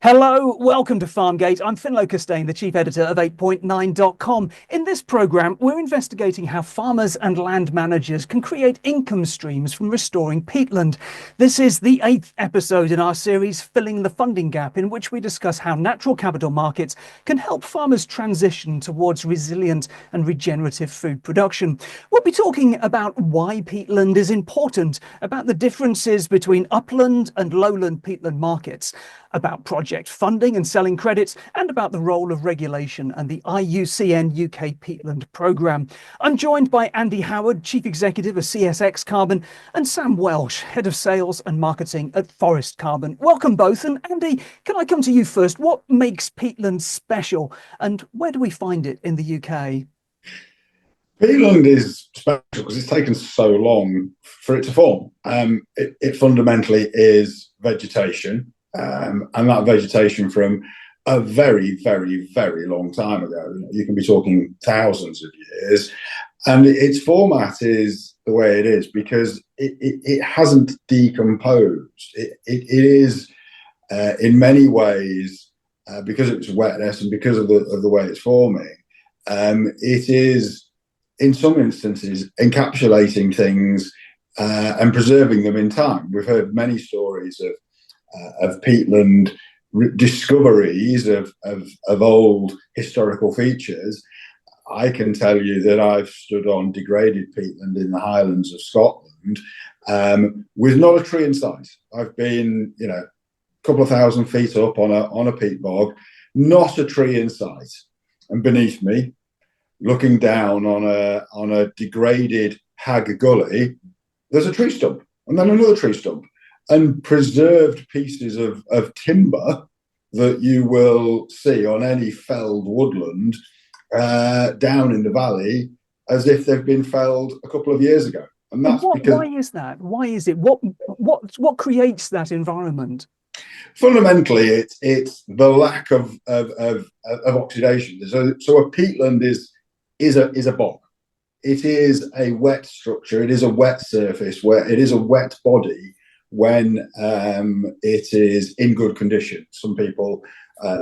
Hello, welcome to Farmgate. I'm Finlo Costain, the chief editor of 8.9.com. In this programme, we're investigating how farmers and land managers can create income streams from restoring peatland. This is the 8th episode in our series, Filling the Funding Gap, in which we discuss how natural capital markets can help farmers transition towards resilient and regenerative food production. We'll be talking about why peatland is important, about the differences between upland and lowland peatland markets, about project funding and selling credits, and about the role of regulation and the IUCN UK Peatland programme. I'm joined by Andy Howard, Chief Executive of CSX Carbon, and Sam Welsh, Head of Sales and Marketing at Forest Carbon. Welcome both. And Andy, can I come to you first? What makes peatland special, and where do we find it in the UK? Peatland is special because it's taken so long for it to form. It fundamentally is vegetation, and that vegetation from a very, very, very long time ago. You can be talking thousands of years, and its format is the way it is because it hasn't decomposed. It is in many ways because of its wetness and because of the way it's forming. It is in some instances encapsulating things and preserving them in time. We've heard many stories of peatland discoveries of old historical features. I can tell you that I've stood on degraded peatland in the Highlands of Scotland with not a tree in sight. I've been, a couple of thousand feet up on a peat bog, not a tree in sight, and beneath me, looking down on a degraded hag gully, there's a tree stump, and then another tree stump, and preserved pieces of timber that you will see on any felled woodland down in the valley as if they've been felled a couple of years ago. And that's because why is that? Why is it? What creates that environment? Fundamentally, it's the lack of oxidation. So a peatland is a bog. It is a wet structure. It is a wet surface where it is a wet body when it is in good condition. Some people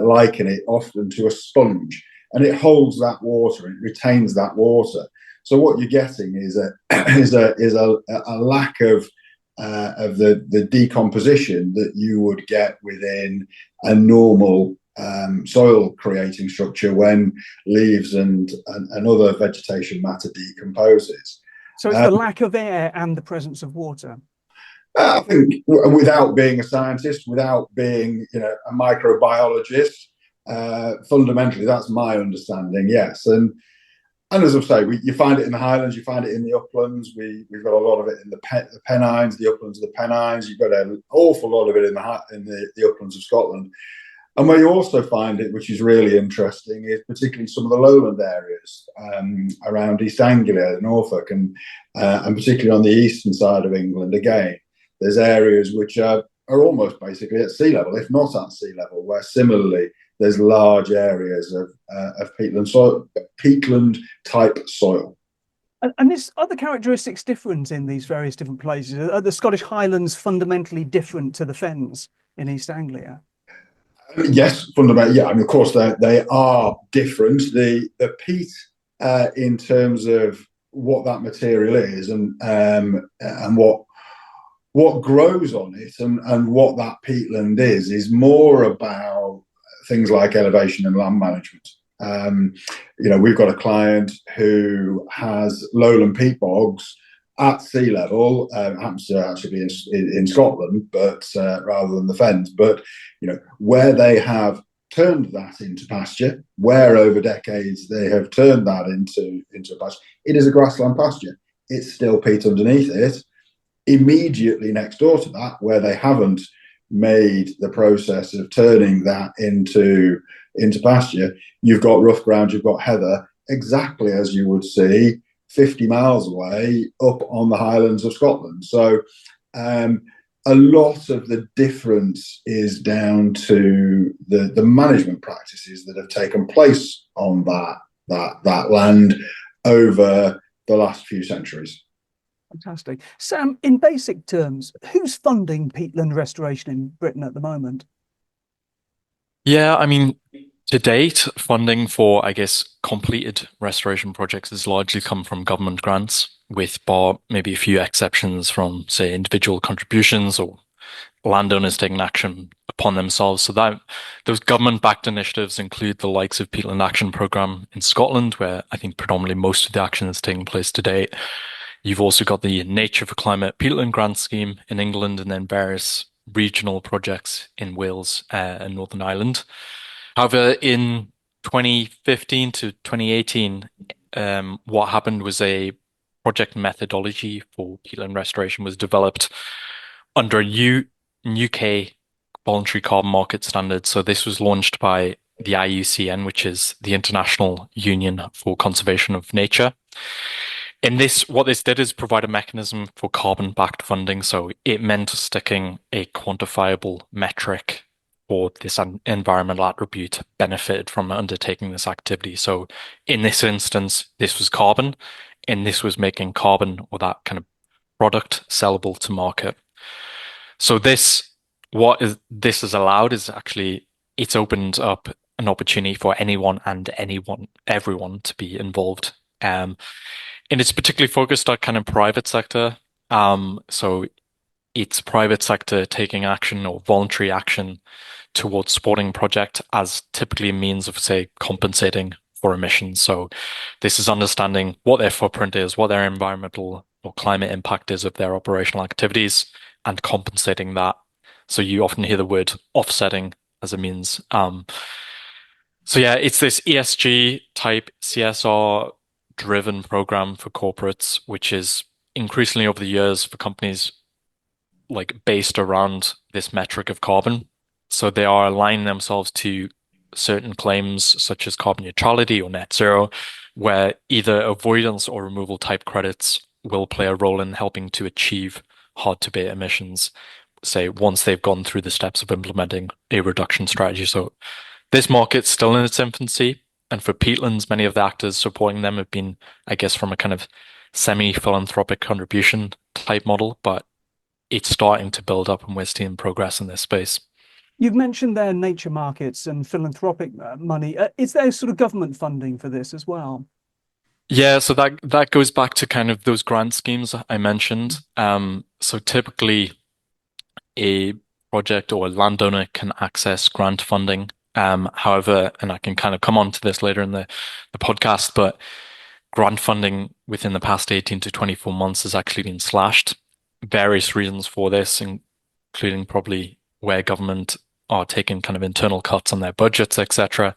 liken it often to a sponge, and it holds that water. It retains that water. So what you're getting is a lack of the decomposition that you would get within a normal soil creating structure when leaves and other vegetation matter decomposes. So it's the lack of air and the presence of water. I think without being a scientist, without being a microbiologist, fundamentally that's my understanding. Yes, and as I say, you find it in the Highlands, you find it in the uplands. We've got a lot of it in the Pennines, the uplands of the Pennines. You've got an awful lot of it in the uplands of Scotland. And where you also find it, which is really interesting, is particularly some of the lowland areas around East Anglia, Norfolk, and particularly on the eastern side of England. Again, there's areas which are almost basically at sea level, if not at sea level, where similarly there's large areas of peatland soil, peatland type soil. And is other characteristics different in these various different places? Are the Scottish Highlands fundamentally different to the Fens in East Anglia? Yes, fundamentally, yeah. I mean, of course, they are different. The peat, in terms of what that material is, and what grows on it, and what that peatland is more about things like elevation and land management. We've got a client who has lowland peat bogs at sea level. Happens to actually be in Scotland, but rather than the Fens. But where they have turned that into pasture, where over decades they have turned that into a pasture, it is a grassland pasture. It's still peat underneath it. Immediately next door to that, where they haven't made the process of turning that into pasture, you've got rough ground, you've got heather, exactly as you would see 50 miles away up on the Highlands of Scotland. So a lot of the difference is down to the management practices that have taken place on that land over the last few centuries. Fantastic. Sam, in basic terms, who's funding peatland restoration in Britain at the moment? Yeah, I mean, to date, funding for, I guess, completed restoration projects has largely come from government grants, with bar maybe a few exceptions from, say, individual contributions or landowners taking action upon themselves. So that those government-backed initiatives include the likes of Peatland Action Programme in Scotland, where I think predominantly most of the action is taking place to date. You've also got the Nature for Climate Peatland Grant Scheme in England, and then various regional projects in Wales and Northern Ireland. However, in 2015 to 2018, what happened was a project methodology for peatland restoration was developed under a new UK voluntary carbon market standard. So this was launched by the IUCN, which is the International Union for Conservation of Nature. In this, what this did is provide a mechanism for carbon-backed funding. So it meant sticking a quantifiable metric for this environmental attribute benefited from undertaking this activity. So in this instance, this was carbon, and this was making carbon or that kind of product sellable to market. So this has allowed is actually it's opened up an opportunity for everyone to be involved. And it's particularly focused on kind of private sector. So it's private sector taking action or voluntary action towards supporting a project as typically a means of, say, compensating for emissions. So this is understanding what their footprint is, what their environmental or climate impact is of their operational activities, and compensating that. So you often hear the word offsetting as a means. So yeah, it's this ESG type CSR driven program for corporates, which is increasingly over the years for companies like based around this metric of carbon. So they are aligning themselves to certain claims such as carbon neutrality or net zero, where either avoidance or removal type credits will play a role in helping to achieve hard to abate emissions, say once they've gone through the steps of implementing a reduction strategy. So this market's still in its infancy, and for peatlands, many of the actors supporting them have been, I guess, from a kind of semi-philanthropic contribution type model, but it's starting to build up and we're seeing progress in this space. You've mentioned their nature markets and philanthropic money. Is there sort of government funding for this as well? Yeah, so that goes back to kind of those grant schemes I mentioned. So typically a project or a landowner can access grant funding. However, and I can kind of come on to this later in the podcast, but grant funding within the past 18 to 24 months has actually been slashed. Various reasons for this, including probably where government are taking kind of internal cuts on their budgets, etc.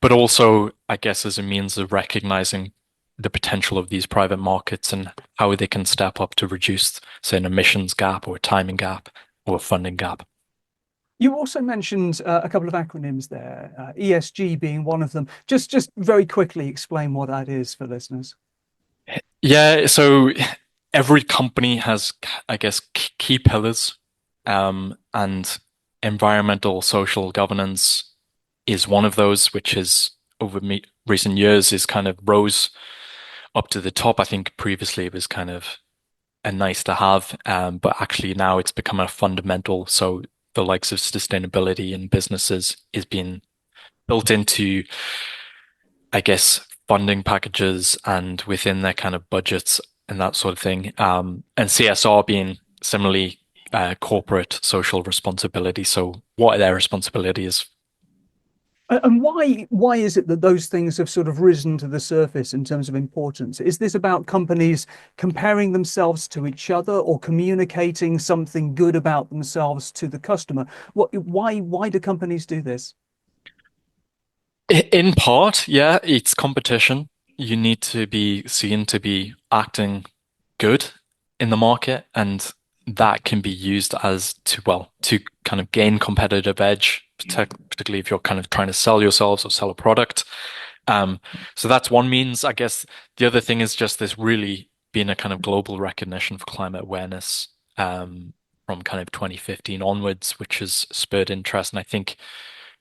But also, I guess, as a means of recognizing the potential of these private markets and how they can step up to reduce, say, an emissions gap or a timing gap or a funding gap. You also mentioned a couple of acronyms there, ESG being one of them. Just very quickly explain what that is for listeners. Yeah, so every company has, I guess, key pillars, and environmental social governance is one of those, which is over recent years is kind of rose up to the top. I think previously it was kind of a nice to have, but actually now it's become a fundamental. So the likes of sustainability in businesses is being built into, I guess, funding packages and within their kind of budgets and that sort of thing. And CSR being similarly corporate social responsibility. So what are their responsibilities? And why is it that those things have sort of risen to the surface in terms of importance? Is this about companies comparing themselves to each other or communicating something good about themselves to the customer? Why do companies do this? In part, yeah, it's competition. You need to be seen to be acting good in the market, and that can be used as to kind of gain competitive edge, particularly if you're kind of trying to sell yourselves or sell a product. Um, so that's one means. I guess the other thing is just this really being a kind of global recognition for climate awareness, from kind of 2015 onwards, which has spurred interest. And I think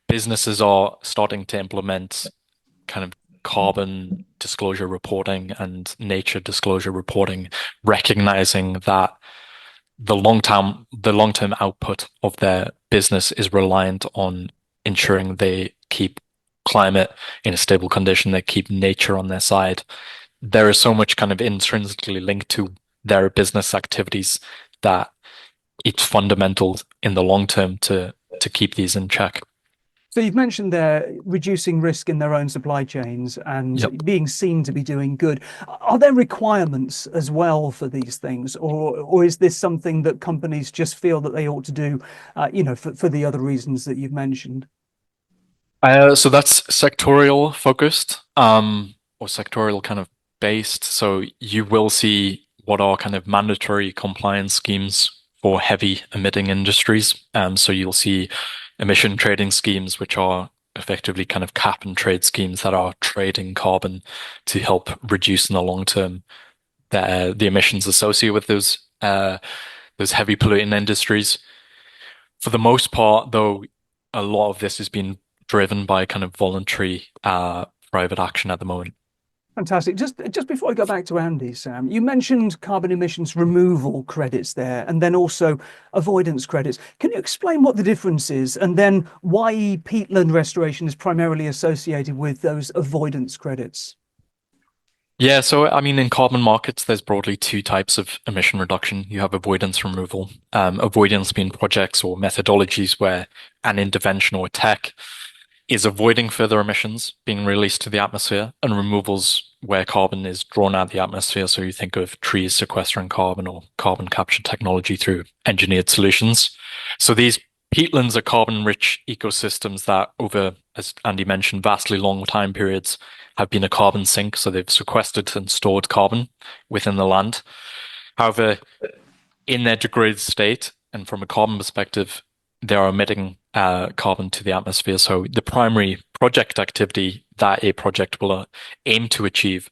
businesses are starting to implement kind of carbon disclosure reporting and nature disclosure reporting, recognizing that the long term output of their business is reliant on ensuring they keep climate in a stable condition, they keep nature on their side. There is so much kind of intrinsically linked to their business activities that it's fundamental in the long term to keep these in check. So you've mentioned they're reducing risk in their own supply chains and Yep. being seen to be doing good. Are there requirements as well for these things, or is this something that companies just feel that they ought to do, for the other reasons that you've mentioned? So that's sectorial focused, or sectorial kind of based. So you will see what are kind of mandatory compliance schemes for heavy emitting industries. So you'll see emission trading schemes, which are effectively kind of cap and trade schemes that are trading carbon to help reduce in the long term the emissions associated with those heavy polluting industries. For the most part, though, a lot of this has been driven by kind of voluntary private action at the moment. Fantastic. Just before I go back to Andy, Sam, you mentioned carbon emissions removal credits there, and then also avoidance credits. Can you explain what the difference is, and then why peatland restoration is primarily associated with those avoidance credits? Yeah, so I mean, in carbon markets, there's broadly two types of emission reduction. You have avoidance removal. Avoidance being projects or methodologies where an intervention or tech is avoiding further emissions being released to the atmosphere, and removals where carbon is drawn out of the atmosphere. So you think of trees sequestering carbon or carbon capture technology through engineered solutions. So these peatlands are carbon-rich ecosystems that over, as Andy mentioned, vastly long time periods have been a carbon sink. So they've sequestered and stored carbon within the land. However, in their degraded state, and from a carbon perspective, they are emitting carbon to the atmosphere. So the primary project activity that a project will aim to achieve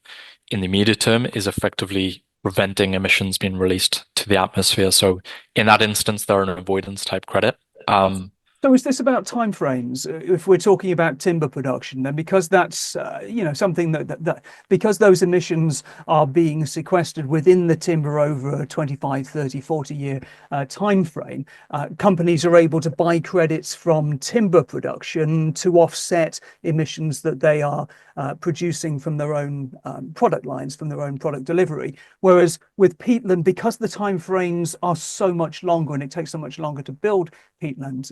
in the immediate term is effectively preventing emissions being released to the atmosphere. So in that instance, they're an avoidance type credit. So is this about timeframes? If we're talking about timber production, then because that's something that because those emissions are being sequestered within the timber over a 25, 30, 40-year time frame, companies are able to buy credits from timber production to offset emissions that they are producing from their own product lines, from their own product delivery. Whereas with peatland, because the timeframes are so much longer and it takes so much longer to build peatland,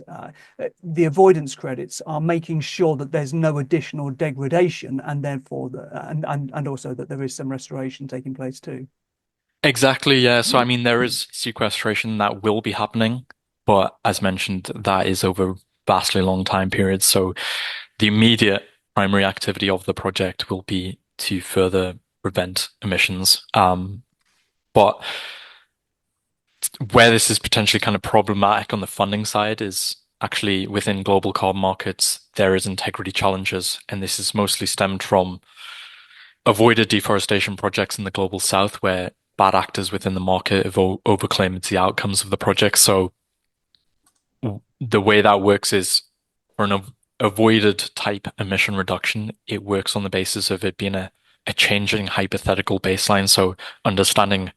the avoidance credits are making sure that there's no additional degradation, and therefore and also that there is some restoration taking place too. Exactly, yeah. So I mean, there is sequestration that will be happening, but as mentioned, that is over vastly long time periods. So the immediate primary activity of the project will be to further prevent emissions. But where this is potentially kind of problematic on the funding side is actually within global carbon markets, there is integrity challenges, and this is mostly stemmed from avoided deforestation projects in the global south where bad actors within the market have overclaimed the outcomes of the project. So the way that works is for an avoided type emission reduction, it works on the basis of it being a changing hypothetical baseline. So understanding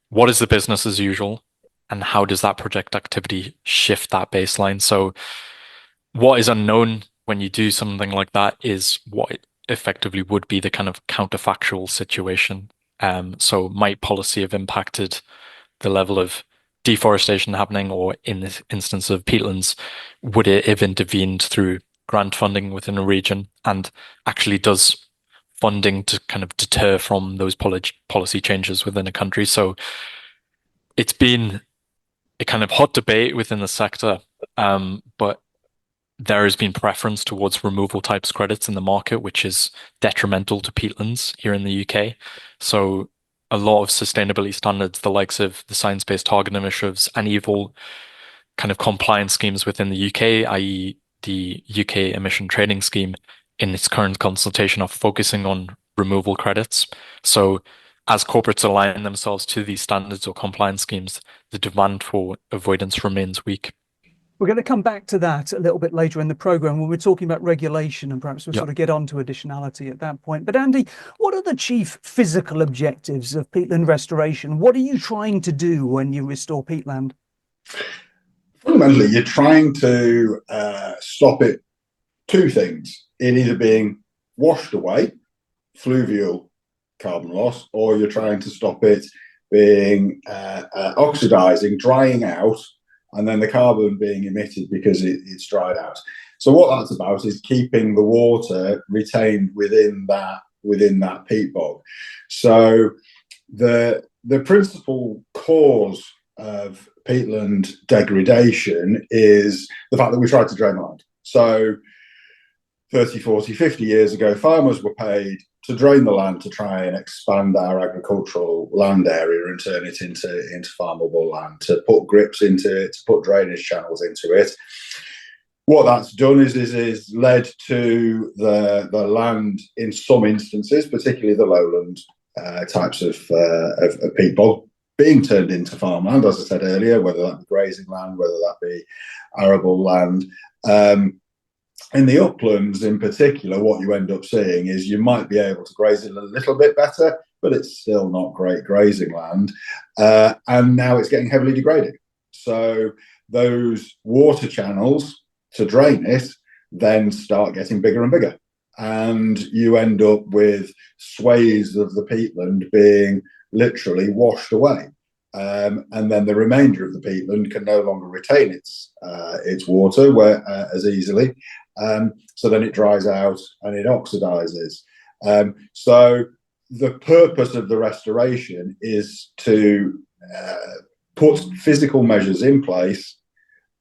what is the business as usual and how does that project activity shift that baseline. So what is unknown when you do something like that is what effectively would be the kind of counterfactual situation. So might policy have impacted the level of deforestation happening, or in this instance of peatlands, would it have intervened through grant funding within a region? And actually does funding to kind of deter from those policy changes within a country? So it's been a kind of hot debate within the sector, but there has been preference towards removal types credits in the market, which is detrimental to peatlands here in the UK. So a lot of sustainability standards, the likes of the Science-Based Target Initiatives and even kind of compliance schemes within the UK, i.e. the UK Emission Trading Scheme in its current consultation are focusing on removal credits. So as corporates align themselves to these standards or compliance schemes, the demand for avoidance remains weak. We're going to come back to that a little bit later in the program when we're talking about regulation, and perhaps we'll sort of get on to additionality at that point. But Andy, what are the chief physical objectives of peatland restoration? What are you trying to do when you restore peatland? Fundamentally, you're trying to stop it two things: in either being washed away, fluvial carbon loss, or you're trying to stop it being oxidizing, drying out, and then the carbon being emitted because it's dried out. So what that's about is keeping the water retained within that peat bog. So the principal cause of peatland degradation is the fact that we tried to drain land. So 30, 40, 50 years ago, farmers were paid to drain the land to try and expand our agricultural land area and turn it into farmable land, to put grips into it, to put drainage channels into it. What that's done is led to the land in some instances, particularly the lowland types of peat bog, being turned into farmland, as I said earlier, whether that be grazing land, whether that be arable land. In the uplands in particular, what you end up seeing is you might be able to graze it a little bit better, but it's still not great grazing land. And now it's getting heavily degraded. So those water channels to drain it then start getting bigger and bigger. And you end up with swathes of the peatland being literally washed away. And then the remainder of the peatland can no longer retain its water as easily. So then it dries out and it oxidizes. So the purpose of the restoration is to put physical measures in place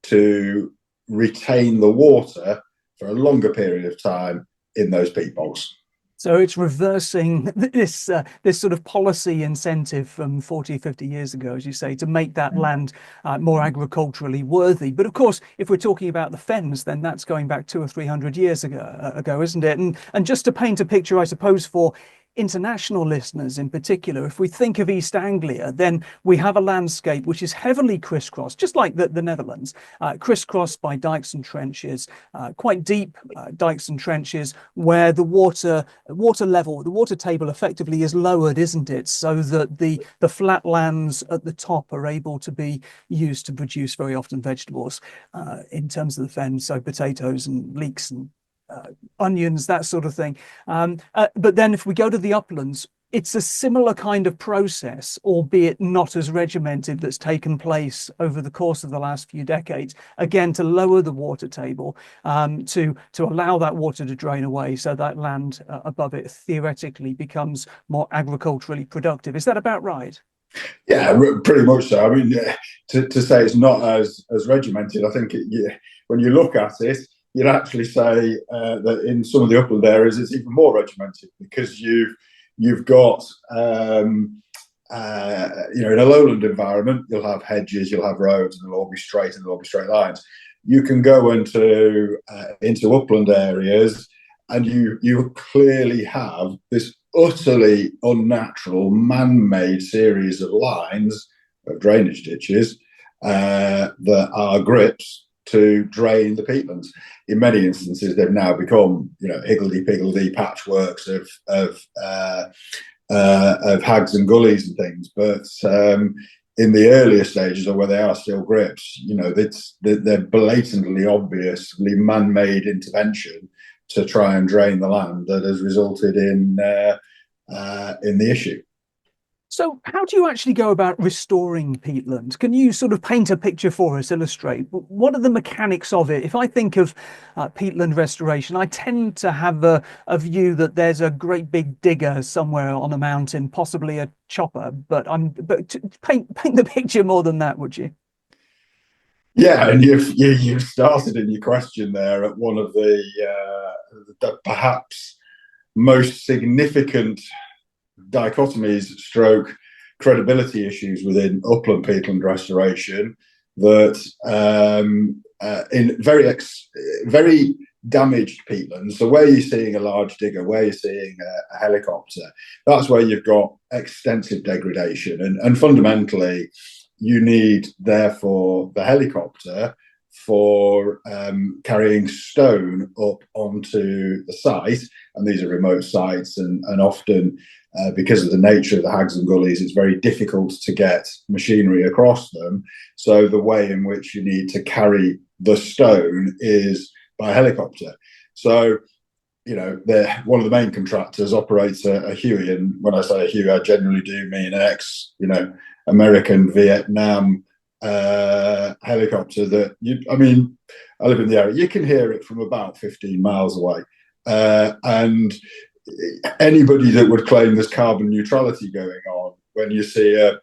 to retain the water for a longer period of time in those peat bogs. So it's reversing this sort of policy incentive from 40, 50 years ago, as you say, to make that land more agriculturally worthy. But of course, if we're talking about the fens, then that's going back 200 or 300 years ago, isn't it? And just to paint a picture, I suppose, for international listeners in particular, if we think of East Anglia, then we have a landscape which is heavily crisscrossed, just like the Netherlands, crisscrossed by dikes and trenches, quite deep dikes and trenches, where the water level, the water table effectively is lowered, isn't it? So that the flat lands at the top are able to be used to produce very often vegetables in terms of the fen, so potatoes and leeks and onions, that sort of thing. But then if we go to the uplands, it's a similar kind of process, albeit not as regimented, that's taken place over the course of the last few decades, again, to lower the water table, to allow that water to drain away so that land above it theoretically becomes more agriculturally productive. Is that about right? Yeah, pretty much so. I mean, to say it's not as regimented, I think when you look at it, you'd actually say that in some of the upland areas it's even more regimented, because you've got in a lowland environment you'll have hedges, you'll have roads, and they'll all be straight and they'll all be straight lines. You can go into upland areas and you clearly have this utterly unnatural man-made series of lines of drainage ditches that are grips to drain the peatlands. In many instances, they've now become, higgledy-piggledy patchworks of hags and gullies and things. But in the earlier stages, or where they are still grips, they're blatantly, obviously man-made intervention to try and drain the land that has resulted in the issue. So how do you actually go about restoring peatland? Can you sort of paint a picture for us, illustrate? What are the mechanics of it? If I think of peatland restoration, I tend to have a view that there's a great big digger somewhere on a mountain, possibly a chopper, but paint the picture more than that, would you? Yeah, and you've started in your question there at one of the perhaps most significant dichotomies stroke credibility issues within upland peatland restoration, that in very damaged peatlands, so where you're seeing a large digger, where you're seeing a helicopter, that's where you've got extensive degradation, and fundamentally you need therefore the helicopter for carrying stone up onto the site, and these are remote sites, and often because of the nature of the hags and gullies, it's very difficult to get machinery across them. So the way in which you need to carry the stone is by helicopter. So, one of the main contractors operates a Huey, and when I say a Huey, I generally do mean an American Vietnam helicopter. I live in the area. You can hear it from about 15 miles away, and anybody that would claim there's carbon neutrality going on when you see a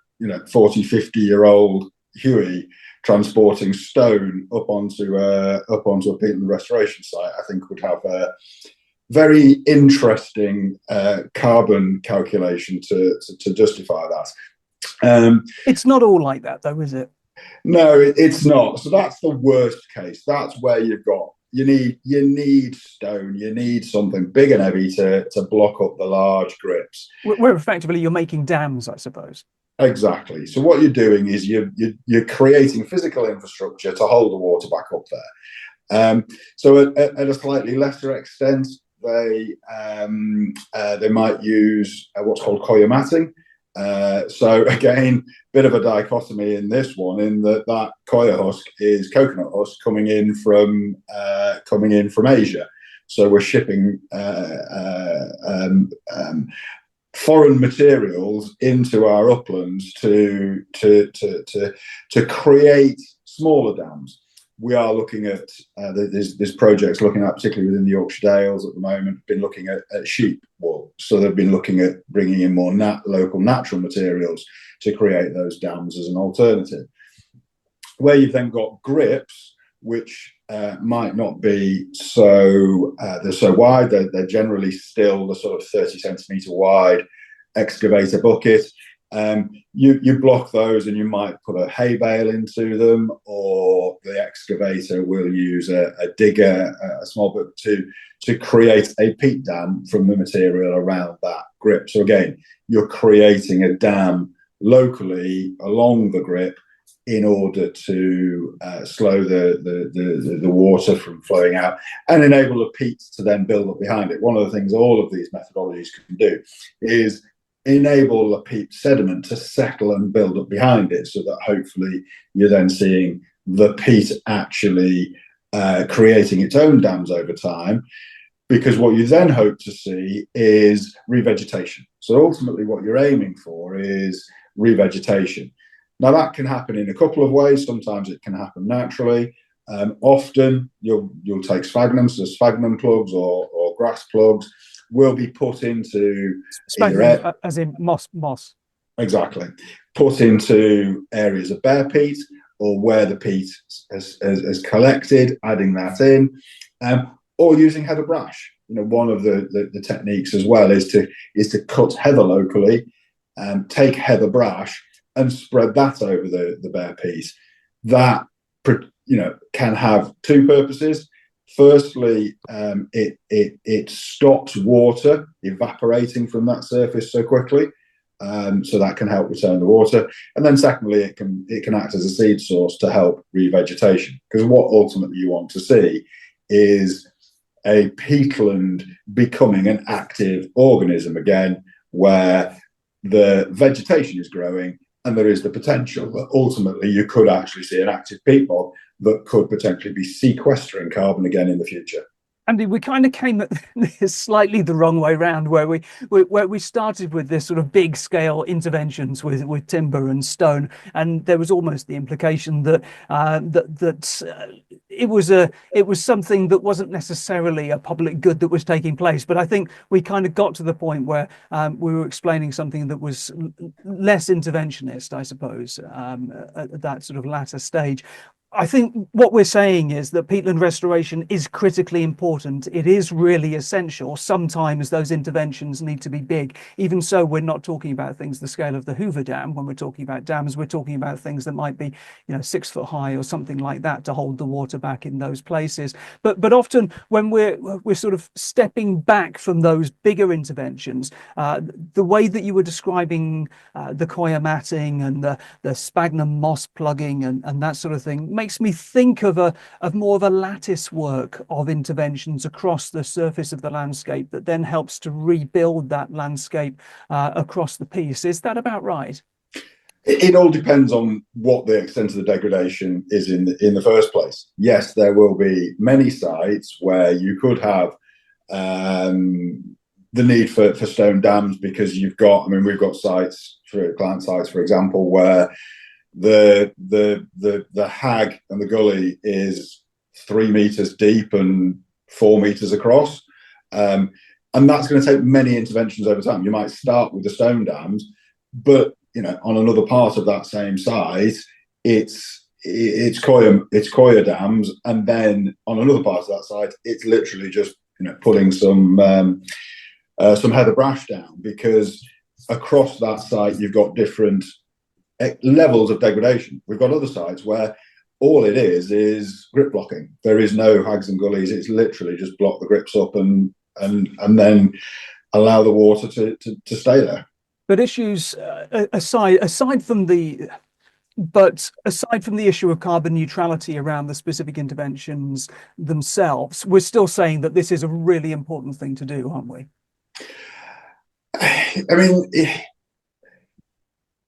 40, 50-year-old Huey transporting stone up onto a peatland restoration site, I think would have a very interesting carbon calculation to justify that. It's not all like that, though, is it? No, it's not. So that's the worst case. That's where you need stone. You need something big and heavy to block up the large grips. Where effectively you're making dams, I suppose. Exactly. So what you're doing is you're creating physical infrastructure to hold the water back up there. So at a slightly lesser extent, they might use what's called coir matting. So again, bit of a dichotomy in this one, in that coir husk is coconut husk coming in from Asia. So we're shipping foreign materials into our uplands to create smaller dams. We are looking at there's projects looking at, particularly within the Yorkshire Dales at the moment, been looking at sheep wool. So they've been looking at bringing in more local natural materials to create those dams as an alternative. Where you've then got grips, which might not be they're so wide. They're generally still the sort of 30 centimetre wide excavator bucket. You block those, and you might put a hay bale into them, or the excavator will use a digger, a small bit, to create a peat dam from the material around that grip. So again, you're creating a dam locally along the grip in order to slow the water from flowing out and enable the peat to then build up behind it. One of the things all of these methodologies can do is enable the peat sediment to settle and build up behind it, so that hopefully you're then seeing the peat actually creating its own dams over time, because what you then hope to see is revegetation. So ultimately what you're aiming for is revegetation. Now that can happen in a couple of ways. Sometimes it can happen naturally. Often you'll take sphagnum, so sphagnum plugs or grass plugs will be put into sphagnum, as in moss. Exactly. Put into areas of bare peat, or where the peat has collected, adding that in, or using heather brash. One of the techniques as well is to cut heather locally, take heather brash and spread that over the bare peat. That can have two purposes. Firstly, it stops water evaporating from that surface so quickly, so that can help return the water. And then secondly, it can act as a seed source to help revegetation, because what ultimately you want to see is a peatland becoming an active organism again, where the vegetation is growing, and there is the potential that ultimately you could actually see an active peat bog that could potentially be sequestering carbon again in the future. Andy, we kind of came at this slightly the wrong way round, where we started with this sort of big scale interventions with timber and stone, and there was almost the implication that it was something that wasn't necessarily a public good that was taking place. But I think we kind of got to the point where we were explaining something that was less interventionist, I suppose, at that sort of latter stage. I think what we're saying is that peatland restoration is critically important. It is really essential. Sometimes those interventions need to be big. Even so, we're not talking about things the scale of the Hoover Dam. When we're talking about dams, we're talking about things that might be, 6 foot high or something like that to hold the water back in those places. But often when we're sort of stepping back from those bigger interventions, the way that you were describing the coir matting and the sphagnum moss plugging and that sort of thing makes me think of more of a lattice work of interventions across the surface of the landscape that then helps to rebuild that landscape across the piece. Is that about right? It all depends on what the extent of the degradation is in the first place. Yes, there will be many sites where you could have the need for stone dams because you've got. I mean, we've got sites, for client sites, for example, where the hag and the gully is 3 meters deep and 4 meters across. And that's going to take many interventions over time. You might start with the stone dams, but on another part of that same site, it's coir dams, and then on another part of that site, it's literally just putting some heather brash down, because across that site you've got different levels of degradation. We've got other sites where all it is grip blocking. There is no hags and gullies. It's literally just block the grips up and then allow the water to stay there. But issues aside from the issue of carbon neutrality around the specific interventions themselves, we're still saying that this is a really important thing to do, aren't we? I mean,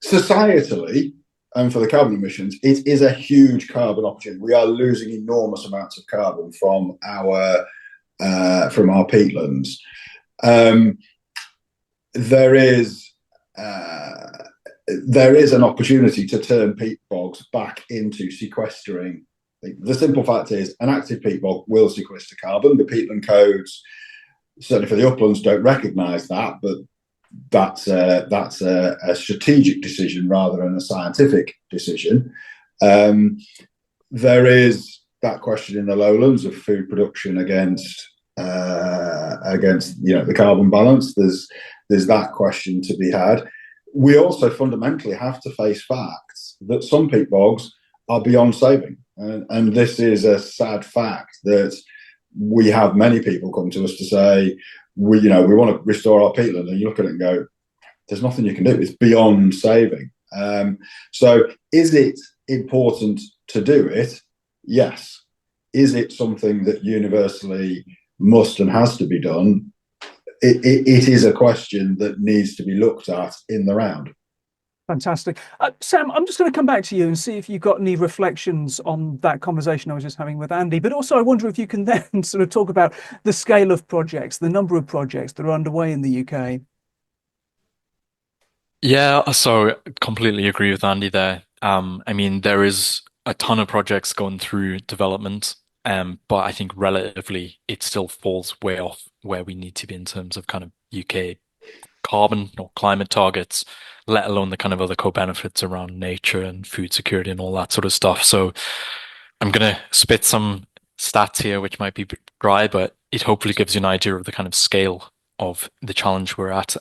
societally, and for the carbon emissions, it is a huge carbon opportunity. We are losing enormous amounts of carbon from our peatlands. There is an opportunity to turn peat bogs back into sequestering. The simple fact is, an active peat bog will sequester carbon. The peatland codes, certainly for the uplands, don't recognise that, but that's a strategic decision rather than a scientific decision. There is that question in the lowlands of food production against the carbon balance. There's that question to be had. We also fundamentally have to face facts that some peat bogs are beyond saving, and this is a sad fact that we have many people come to us to say, we want to restore our peatland, and you look at it and go, there's nothing you can do. It's beyond saving. So is it important to do it? Yes. Is it something that universally must and has to be done? It is a question that needs to be looked at in the round. Fantastic. Sam, I'm just going to come back to you and see if you've got any reflections on that conversation I was just having with Andy. But also, I wonder if you can then sort of talk about the scale of projects, the number of projects that are underway in the UK. Yeah, so completely agree with Andy there. I mean, there is a ton of projects going through development, but I think relatively it still falls way off where we need to be in terms of kind of UK carbon or climate targets, let alone the kind of other co-benefits around nature and food security and all that sort of stuff. So I'm going to spit some stats here, which might be dry, but it hopefully gives you an idea of the kind of scale of the challenge we're at.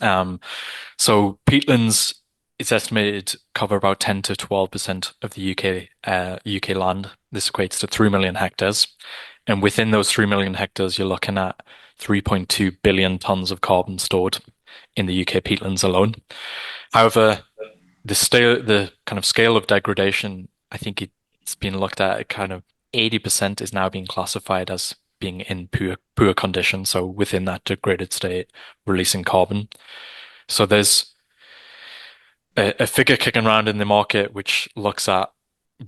So peatlands, it's estimated cover about 10 to 12% of the UK land. This equates to 3 million hectares. And within those 3 million hectares, you're looking at 3.2 billion tons of carbon stored in the UK peatlands alone. However, the kind of scale of degradation, I think it's been looked at kind of 80% is now being classified as being in poor condition. So within that degraded state, releasing carbon. So there's a figure kicking around in the market which looks at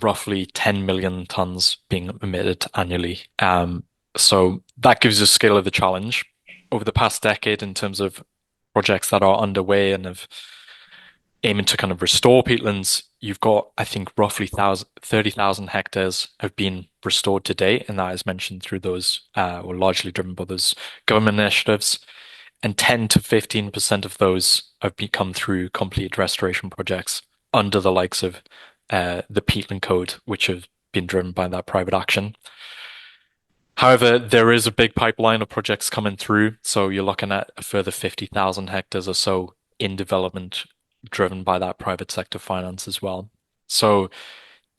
roughly 10 million tons being emitted annually. So that gives you a scale of the challenge. Over the past decade, in terms of projects that are underway and have aiming to kind of restore peatlands, you've got, I think, roughly 30,000 hectares have been restored to date, and that is mentioned through those, or largely driven by those government initiatives. And 10 to 15% of those have come through complete restoration projects under the likes of the Peatland Code, which have been driven by that private action. However, there is a big pipeline of projects coming through. So you're looking at a further 50,000 hectares or so in development, driven by that private sector finance as well. So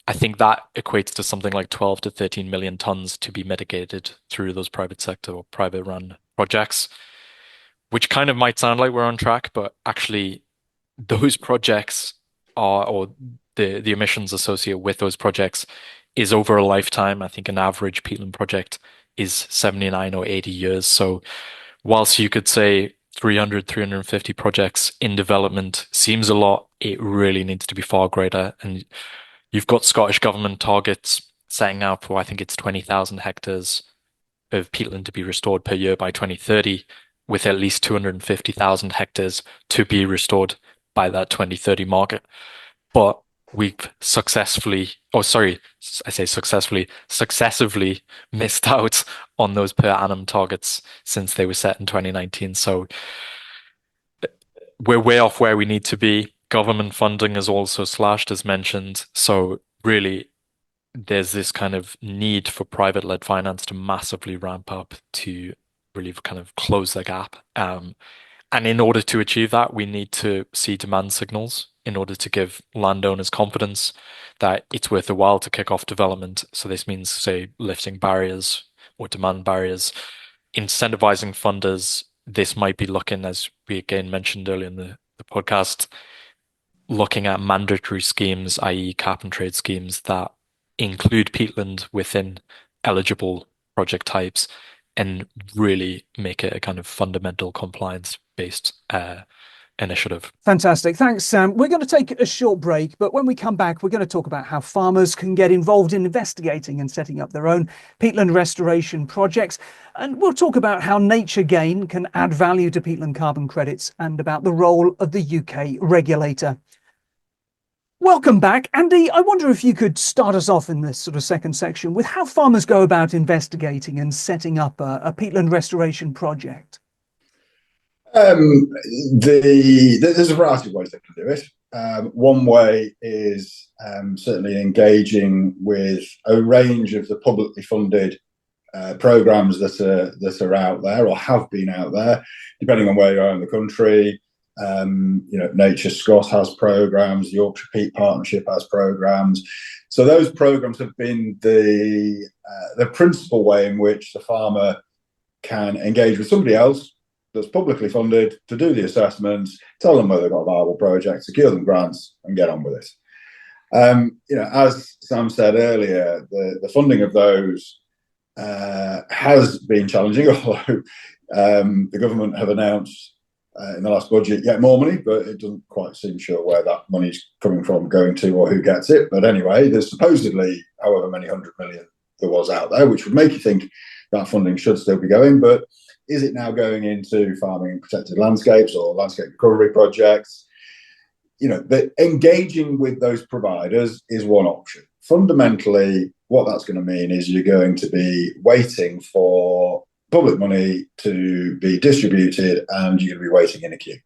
I think that equates to something like 12 to 13 million tons to be mitigated through those private sector or private run projects, which kind of might sound like we're on track, but actually those projects are, or the emissions associated with those projects is over a lifetime. I think an average peatland project is 79 or 80 years. So whilst you could say 300, 350 projects in development seems a lot. It really needs to be far greater. And you've got Scottish government targets setting out for, I think it's 20,000 hectares of peatland to be restored per year by 2030, with at least 250,000 hectares to be restored by that 2030 market. But we've successfully, oh, sorry, I say successfully, successively missed out on those per annum targets since they were set in 2019. So we're way off where we need to be. Government funding is also slashed, as mentioned. So really, there's this kind of need for private-led finance to massively ramp up to really kind of close the gap. And in order to achieve that, we need to see demand signals in order to give landowners confidence that it's worth a while to kick off development. So this means, say, lifting barriers or demand barriers, incentivizing funders. This might be looking, as we again mentioned earlier in the podcast, looking at mandatory schemes, i.e. cap and trade schemes that include peatland within eligible project types and really make it a kind of fundamental compliance-based initiative. Fantastic. Thanks, Sam. We're going to take a short break, but when we come back, we're going to talk about how farmers can get involved in investigating and setting up their own peatland restoration projects. And we'll talk about how nature gain can add value to peatland carbon credits and about the role of the UK regulator. Welcome back. Andy, I wonder if you could start us off in this sort of second section with how farmers go about investigating and setting up a peatland restoration project. There's a variety of ways they can do it. One way is certainly engaging with a range of the publicly funded programs that are out there or have been out there, depending on where you are in the country. Nature Scot has programs, the Yorkshire Peat Partnership has programs. So those programs have been the principal way in which the farmer can engage with somebody else that's publicly funded to do the assessments, tell them whether they've got a viable project, secure them grants, and get on with it. As Sam said earlier, the funding of those has been challenging, although the government have announced in the last budget yet more money, but it doesn't quite seem sure where that money's coming from, going to, or who gets it. But anyway, there's supposedly however many 100 million there was out there, which would make you think that funding should still be going. But is it now going into farming and protected landscapes or landscape recovery projects? But engaging with those providers is one option. Fundamentally, what that's going to mean is you're going to be waiting for public money to be distributed and you're going to be waiting in a queue.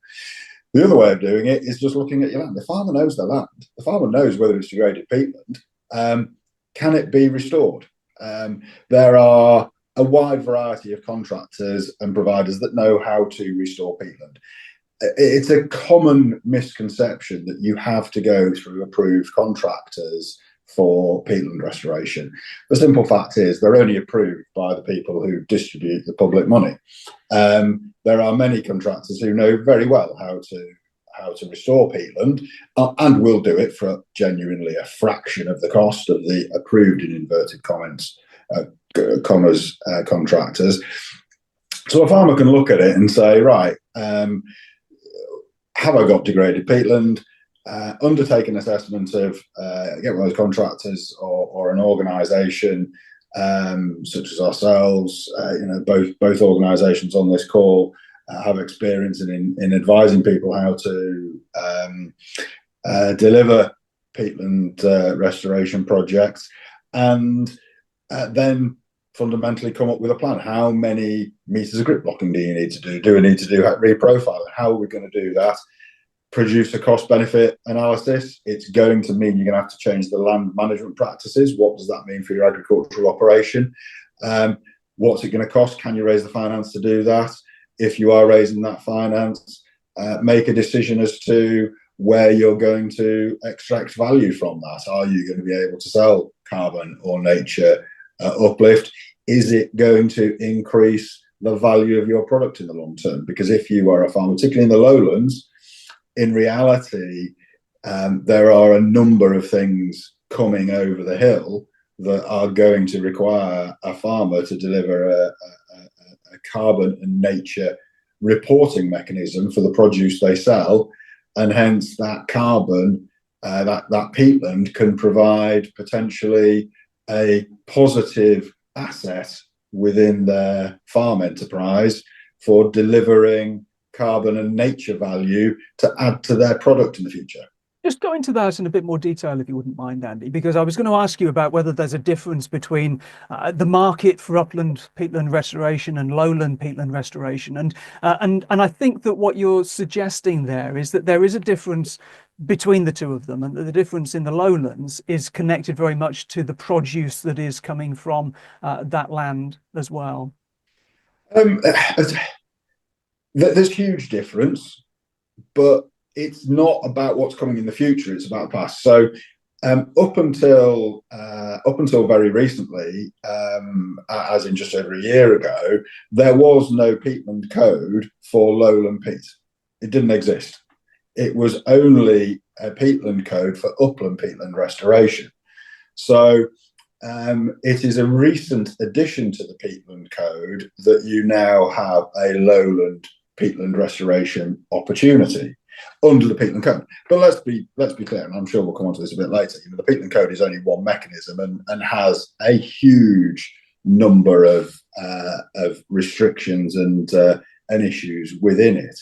The other way of doing it is just looking at your land. The farmer knows their land. The farmer knows whether it's degraded peatland. Can it be restored? There are a wide variety of contractors and providers that know how to restore peatland. It's a common misconception that you have to go through approved contractors for peatland restoration. The simple fact is they're only approved by the people who distribute the public money. There are many contractors who know very well how to restore peatland and will do it for genuinely a fraction of the cost of the approved, in inverted commas, contractors. So a farmer can look at it and say, right, have I got degraded peatland? Undertake an assessment of get one of those contractors or an organisation such as ourselves. Both organisations on this call have experience in advising people how to deliver peatland restoration projects, and then fundamentally come up with a plan. How many meters of grip blocking do you need to do? Do we need to do reprofiling? How are we going to do that? Produce a cost benefit analysis. It's going to mean you're going to have to change the land management practices. What does that mean for your agricultural operation? What's it going to cost? Can you raise the finance to do that? If you are raising that finance, make a decision as to where you're going to extract value from that. Are you going to be able to sell carbon or nature uplift? Is it going to increase the value of your product in the long term? Because if you are a farmer, particularly in the lowlands, in reality, there are a number of things coming over the hill that are going to require a farmer to deliver a carbon and nature reporting mechanism for the produce they sell, and hence that carbon, that peatland can provide potentially a positive asset within their farm enterprise for delivering carbon and nature value to add to their product in the future. Just go into that in a bit more detail, if you wouldn't mind, Andy, because I was going to ask you about whether there's a difference between the market for upland peatland restoration and lowland peatland restoration, and I think that what you're suggesting there is that there is a difference between the two of them, and that the difference in the lowlands is connected very much to the produce that is coming from that land as well. There's huge difference, but it's not about what's coming in the future, it's about the past. So up until very recently, as in just over a year ago, there was no peatland code for lowland peat. It didn't exist. It was only a peatland code for upland peatland restoration. So it is a recent addition to the peatland code that you now have a lowland peatland restoration opportunity under the peatland code. But let's be clear, and I'm sure we'll come on to this a bit later. The peatland code is only one mechanism and has a huge number of restrictions and issues within it.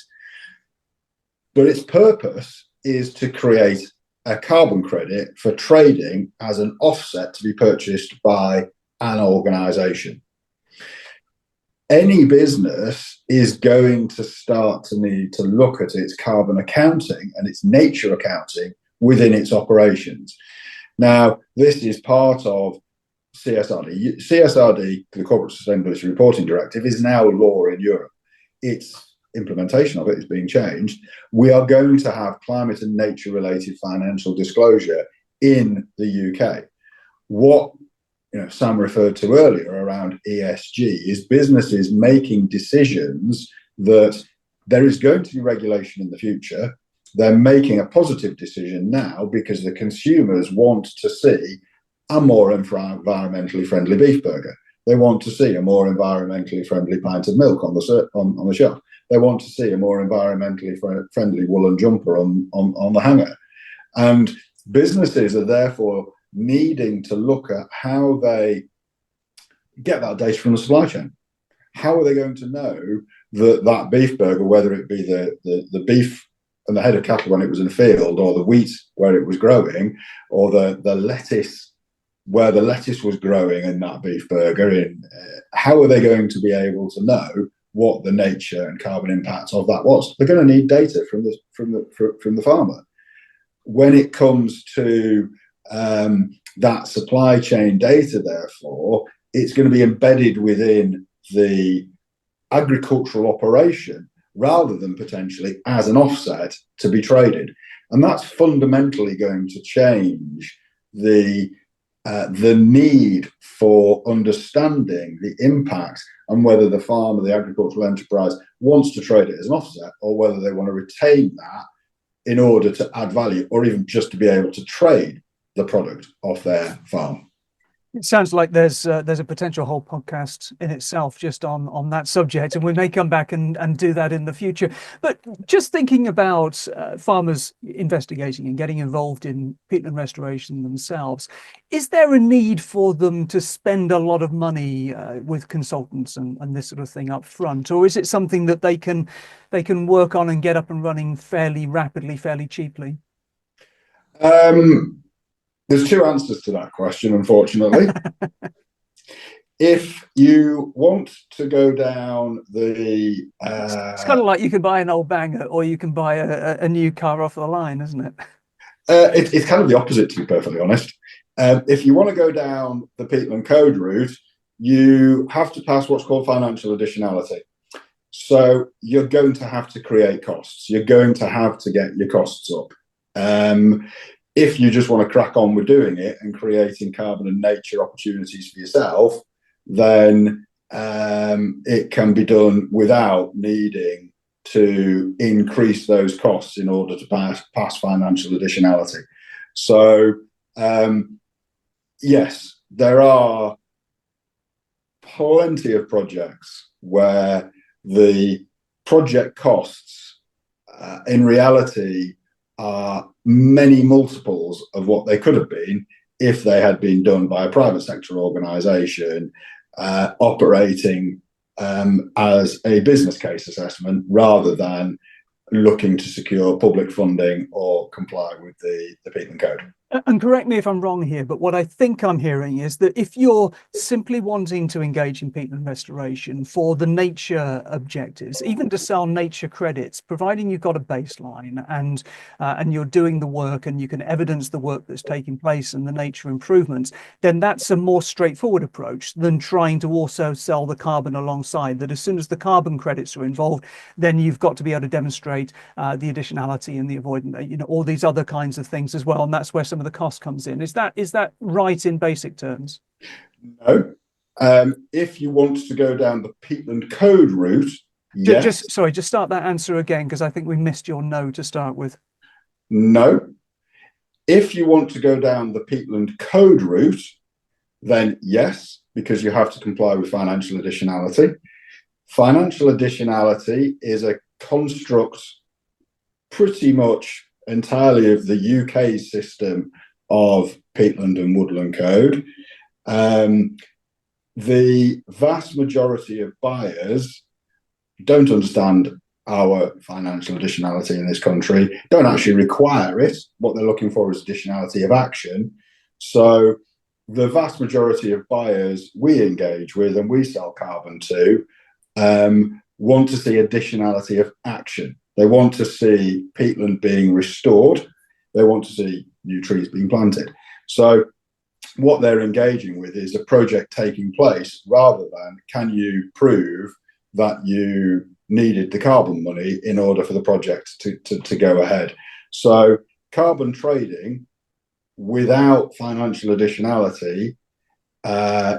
But its purpose is to create a carbon credit for trading as an offset to be purchased by an organisation. Any business is going to start to need to look at its carbon accounting and its nature accounting within its operations. Now, this is part of CSRD. CSRD, the Corporate Sustainability Reporting Directive, is now law in Europe. Its implementation of it is being changed. We are going to have climate and nature related financial disclosure in the UK. What Sam referred to earlier around ESG is businesses making decisions that there is going to be regulation in the future. They're making a positive decision now because the consumers want to see a more environmentally friendly beef burger. They want to see a more environmentally friendly pint of milk on the shelf. They want to see a more environmentally friendly woolen jumper on the hanger. And businesses are therefore needing to look at how they get that data from the supply chain. How are they going to know that beef burger, whether it be the beef and the head of cattle when it was in the field, or the wheat where it was growing, or the lettuce where the lettuce was growing in that beef burger, how are they going to be able to know what the nature and carbon impact of that was? They're going to need data from the farmer. When it comes to that supply chain data, therefore, it's going to be embedded within the agricultural operation rather than potentially as an offset to be traded. And that's fundamentally going to change the need for understanding the impact and whether the farmer, the agricultural enterprise, wants to trade it as an offset, or whether they want to retain that in order to add value, or even just to be able to trade the product off their farm. It sounds like there's a potential whole podcast in itself just on that subject, and we may come back and do that in the future. But just thinking about farmers investigating and getting involved in peatland restoration themselves, is there a need for them to spend a lot of money with consultants and this sort of thing up front, or is it something that they can work on and get up and running fairly rapidly, fairly cheaply? There's two answers to that question, unfortunately. If you want to go down the... it's kind of like you can buy an old banger or you can buy a new car off the line, isn't it? It's kind of the opposite, to be perfectly honest. If you want to go down the peatland code route, you have to pass what's called financial additionality. So you're going to have to create costs. You're going to have to get your costs up. If you just want to crack on with doing it and creating carbon and nature opportunities for yourself, then it can be done without needing to increase those costs in order to pass financial additionality. So, yes, there are plenty of projects where the project costs in reality are many multiples of what they could have been if they had been done by a private sector organisation operating as a business case assessment rather than looking to secure public funding or comply with the peatland code. And correct me if I'm wrong here, but what I think I'm hearing is that if you're simply wanting to engage in peatland restoration for the nature objectives, even to sell nature credits, providing you've got a baseline and you're doing the work and you can evidence the work that's taking place and the nature improvements, then that's a more straightforward approach than trying to also sell the carbon alongside. That as soon as the carbon credits are involved, then you've got to be able to demonstrate the additionality and the avoidance, all these other kinds of things as well. And that's where some of the cost comes in. Is that right in basic terms? No. If you want to go down the peatland code route, yes. Just start that answer again, because I think we missed your no to start with. No. If you want to go down the peatland code route, then yes, because you have to comply with financial additionality. Financial additionality is a construct pretty much entirely of the UK system of peatland and woodland code. The vast majority of buyers don't understand our financial additionality in this country, don't actually require it. What they're looking for is additionality of action. So the vast majority of buyers we engage with and we sell carbon to want to see additionality of action. They want to see peatland being restored. They want to see new trees being planted. So what they're engaging with is a project taking place rather than can you prove that you needed the carbon money in order for the project to go ahead. So carbon trading without financial additionality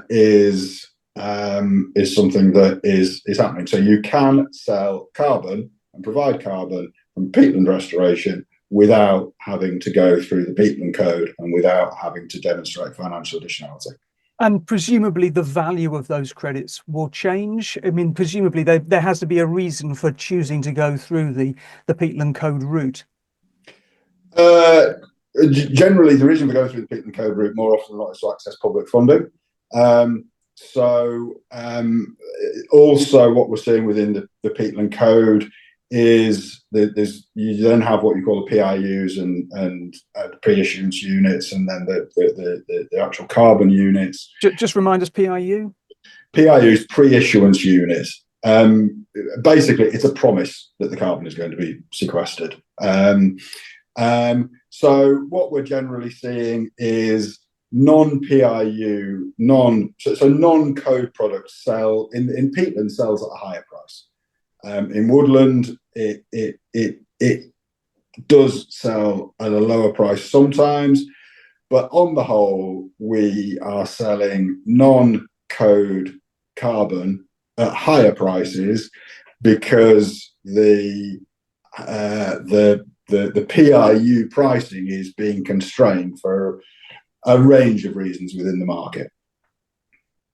is something that is happening. So you can sell carbon and provide carbon from peatland restoration without having to go through the peatland code and without having to demonstrate financial additionality. And presumably the value of those credits will change. I mean, presumably there has to be a reason for choosing to go through the peatland code route. Generally, the reason we go through the peatland code route more often than not is to access public funding. Also what we're seeing within the peatland code is that you then have what you call the PIUs and pre-issuance units, and then the actual carbon units. Just remind us, PIU? PIUs, pre-issuance units. Basically, it's a promise that the carbon is going to be sequestered. So what we're generally seeing is non-PIU, non-code products sell in peatland sells at a higher price. In woodland, it does sell at a lower price sometimes, but on the whole, we are selling non-code carbon at higher prices because the PIU pricing is being constrained for a range of reasons within the market.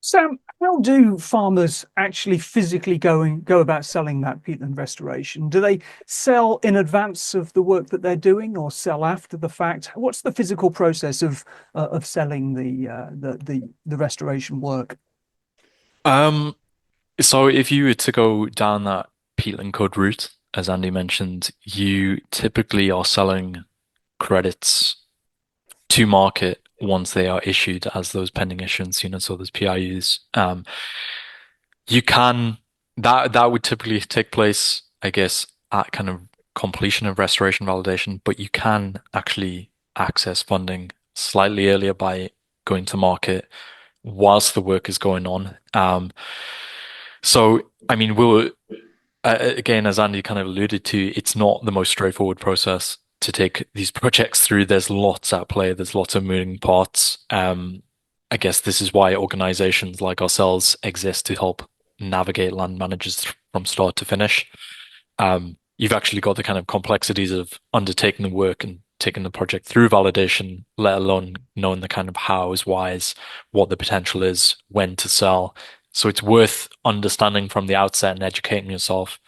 Sam, how do farmers actually physically go about selling that peatland restoration? Do they sell in advance of the work that they're doing, or sell after the fact? What's the physical process of selling the restoration work? So if you were to go down that peatland code route, as Andy mentioned, you typically are selling credits to market once they are issued as those pending issuance units or those PIUs. You can that would typically take place, I guess, at kind of completion of restoration validation, but you can actually access funding slightly earlier by going to market whilst the work is going on. So I mean, again, as Andy kind of alluded to, it's not the most straightforward process to take these projects through. There's lots at play. There's lots of moving parts. I guess this is why organizations like ourselves exist, to help navigate land managers from start to finish. You've actually got the kind of complexities of undertaking the work and taking the project through validation, let alone knowing the kind of hows, whys, what the potential is, when to sell. So it's worth understanding from the outset and educating yourself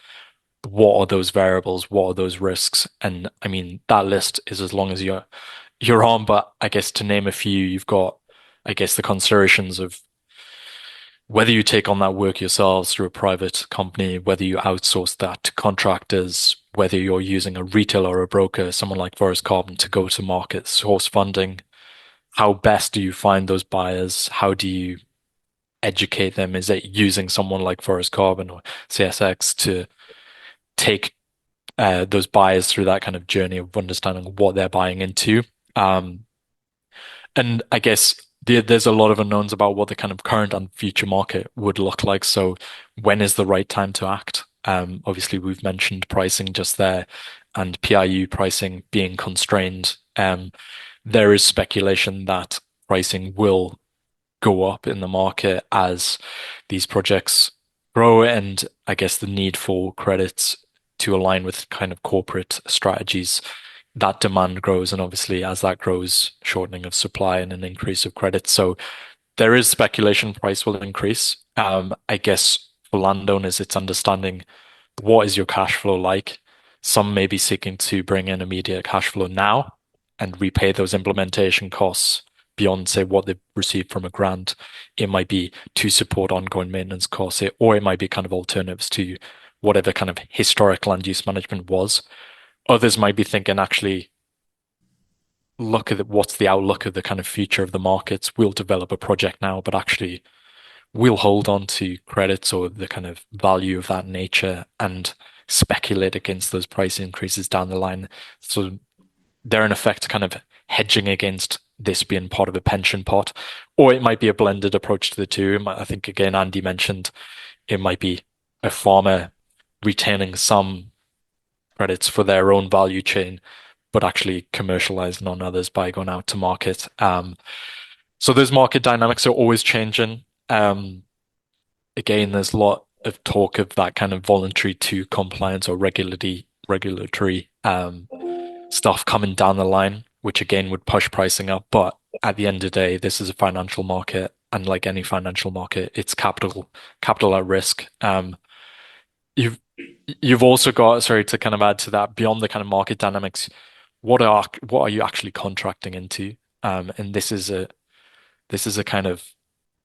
what are those variables? What are those risks? And I mean, that list is as long as you're on, but I guess to name a few, you've got, I guess, the considerations of whether you take on that work yourselves through a private company, whether you outsource that to contractors, whether you're using a retailer or a broker, someone like Forest Carbon, to go to market, source funding. How best do you find those buyers? How do you educate them? Is it using someone like Forest Carbon or CSX to take those buyers through that kind of journey of understanding what they're buying into? Um, and I guess there's a lot of unknowns about what the kind of current and future market would look like. So when is the right time to act? Obviously, we've mentioned pricing just there and PIU pricing being constrained. There is speculation that pricing will go up in the market as these projects grow, and I guess the need for credits to align with kind of corporate strategies, that demand grows, and obviously as that grows, shortening of supply and an increase of credit. So there is speculation price will increase. I guess for landowners, it's understanding what is your cash flow like. Some may be seeking to bring in immediate cash flow now and repay those implementation costs beyond, say, what they've received from a grant. It might be to support ongoing maintenance costs, or it might be kind of alternatives to whatever kind of historic land use management was. Others might be thinking, actually, look at what's the outlook of the kind of future of the markets. We'll develop a project now, but actually we'll hold on to credits or the kind of value of that nature and speculate against those price increases down the line. So they're in effect kind of hedging against this being part of a pension pot, or it might be a blended approach to the two. I think, again, Andy mentioned it might be a farmer retaining some credits for their own value chain, but actually commercializing on others by going out to market. So those market dynamics are always changing. Again, there's a lot of talk of that kind of voluntary to compliance or regulatory stuff coming down the line, which again would push pricing up. But at the end of the day, this is a financial market, and like any financial market, it's capital at risk. You've you've also got, sorry, to kind of add to that, beyond the kind of market dynamics, what are you actually contracting into? And this is a kind of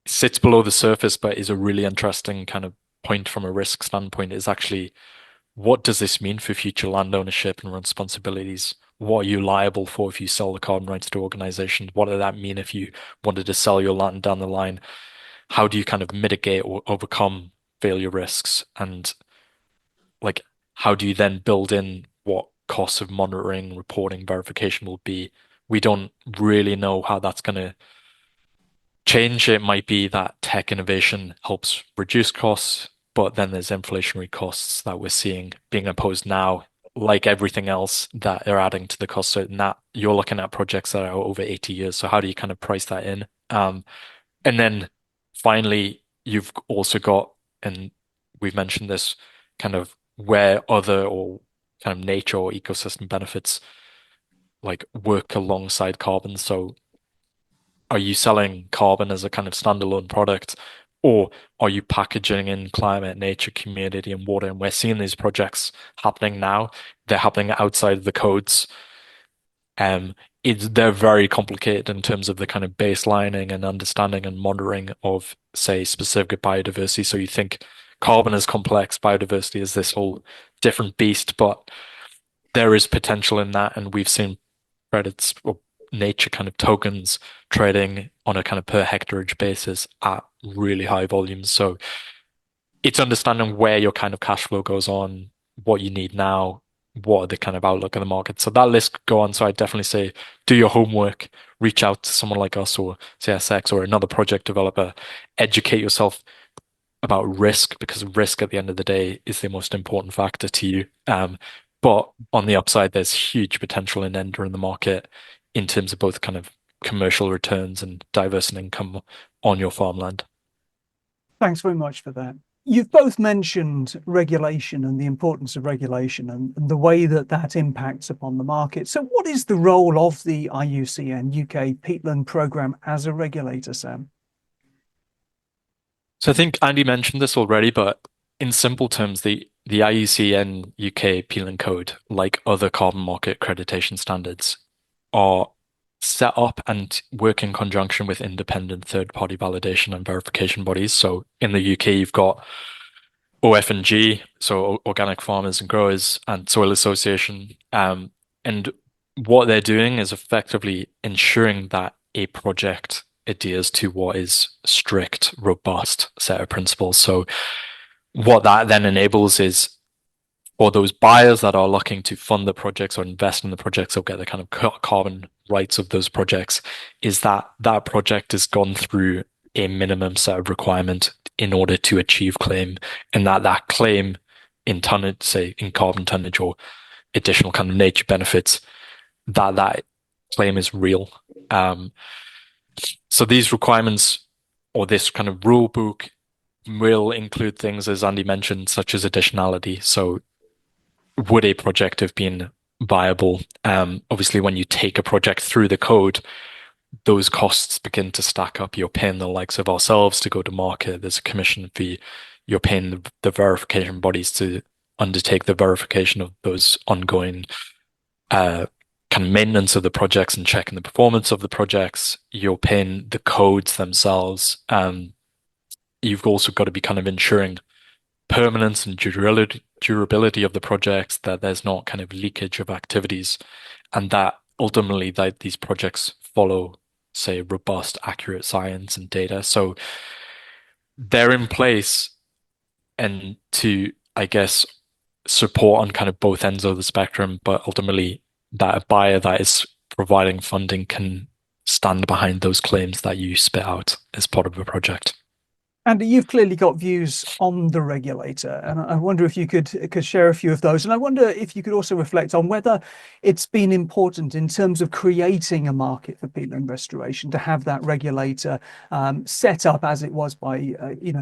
sits below the surface, but is a really interesting kind of point from a risk standpoint. Is actually, what does this mean for future land ownership and responsibilities? What are you liable for if you sell the carbon rights to organizations? What does that mean if you wanted to sell your land down the line? How do you kind of mitigate or overcome failure risks? And like, how do you then build in what costs of monitoring, reporting, verification will be? We don't really know how that's going to change. It might be that tech innovation helps reduce costs, but then there's inflationary costs that we're seeing being imposed now, like everything else that are adding to the cost. So now you're looking at projects that are over 80 years. So how do you kind of price that in? And then finally, you've also got, and we've mentioned this, kind of where other or kind of nature or ecosystem benefits like work alongside carbon. So are you selling carbon as a kind of standalone product, or are you packaging in climate, nature, community, and water? And we're seeing these projects happening now. They're happening outside of the codes. They're very complicated in terms of the kind of baselining and understanding and monitoring of, say, specific biodiversity. So you think carbon is complex, biodiversity is this whole different beast, but there is potential in that, and we've seen credits or nature kind of tokens trading on a kind of per hectareage basis at really high volumes. So it's understanding where your kind of cash flow goes on, what you need now, what are the kind of outlook of the market. So that list could go on. So I definitely say do your homework, reach out to someone like us or CSX or another project developer, educate yourself about risk, because risk at the end of the day is the most important factor to you. But on the upside, there's huge potential in entering the market in terms of both kind of commercial returns and diverse income on your farmland. Thanks very much for that. You've both mentioned regulation and the importance of regulation and the way that that impacts upon the market. So what is the role of the IUCN UK peatland programme as a regulator, Sam? So I think Andy mentioned this already, but in simple terms, the the IUCN UK peatland code, like other carbon market accreditation standards, are set up and work in conjunction with independent third-party validation and verification bodies. So in the UK, you've got OF&G, so Organic Farmers and Growers, and Soil Association. And what they're doing is effectively ensuring that a project adheres to what is strict, robust set of principles. So what that then enables is for those buyers that are looking to fund the projects or invest in the projects or get the kind of carbon rights of those projects, is that that project has gone through a minimum set of requirement in order to achieve claim, and that claim in tonnage, say in carbon tonnage or additional kind of nature benefits, that claim is real. So these requirements or this kind of rule book will include things, as Andy mentioned, such as additionality. So would a project have been viable? Obviously, when you take a project through the code, those costs begin to stack up. You're paying the likes of ourselves to go to market. There's a commission fee. You're paying the verification bodies to undertake the verification of those ongoing kind of maintenance of the projects and checking the performance of the projects. You're paying the codes themselves. You've also got to be kind of ensuring permanence and durability of the projects, that there's not kind of leakage of activities, and that ultimately that these projects follow, say, robust, accurate science and data. So they're in place and to, I guess, support on kind of both ends of the spectrum, but ultimately that a buyer that is providing funding can stand behind those claims that you spit out as part of a project. Andy, you've clearly got views on the regulator, and I wonder if you could share a few of those. And I wonder if you could also reflect on whether it's been important in terms of creating a market for peatland restoration to have that regulator set up as it was by,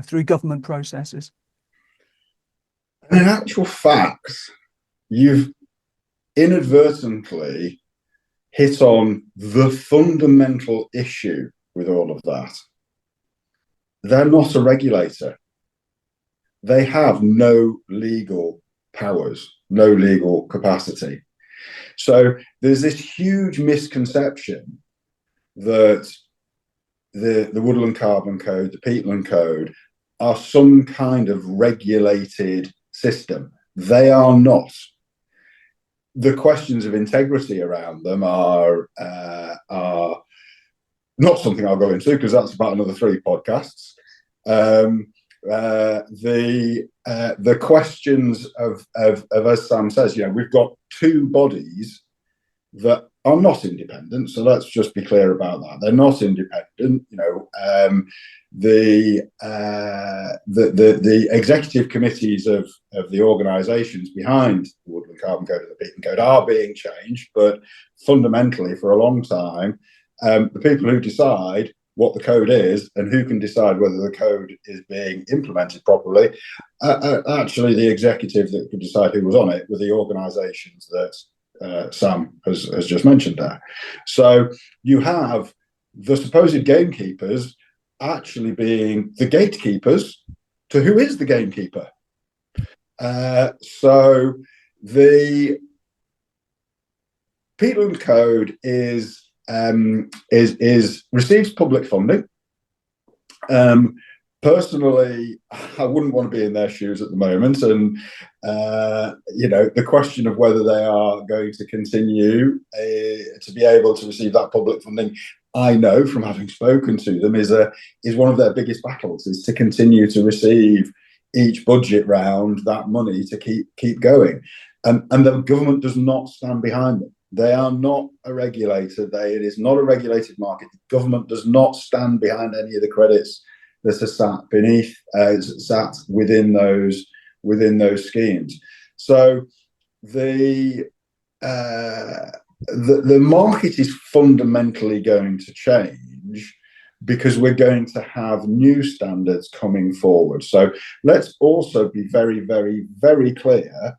through government processes. In actual fact, you've inadvertently hit on the fundamental issue with all of that. They're not a regulator. They have no legal powers, no legal capacity. So there's this huge misconception that the Woodland Carbon Code, the Peatland Code, are some kind of regulated system. They are not. The questions of integrity around them are not something I'll go into because that's about another 3 podcasts. The questions of as Sam says, we've got 2 bodies that are not independent. So let's just be clear about that. They're not independent. The executive committees of the organisations behind the Woodland Carbon Code and the Peatland Code are being changed, but fundamentally, for a long time, the people who decide what the code is and who can decide whether the code is being implemented properly, actually the executive that could decide who was on it were the organisations that Sam has just mentioned there. So you have the supposed gamekeepers actually being the gatekeepers to who is the gamekeeper. So the Peatland Code receives public funding. Personally, I wouldn't want to be in their shoes at the moment, and the question of whether they are going to continue to be able to receive that public funding, I know from having spoken to them, is one of their biggest battles, is to continue to receive each budget round that money to keep going, and the government does not stand behind them. They are not a regulator. It is not a regulated market. The government does not stand behind any of the credits that are sat within those schemes. So the market is fundamentally going to change because we're going to have new standards coming forward. So let's also be very, very, very clear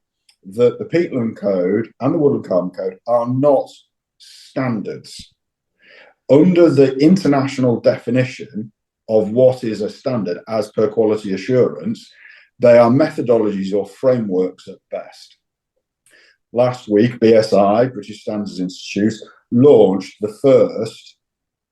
that the Peatland Code and the Woodland Carbon Code are not standards. Under the international definition of what is a standard as per quality assurance, They are methodologies or frameworks at best. Last week, BSI, British Standards Institute, launched the first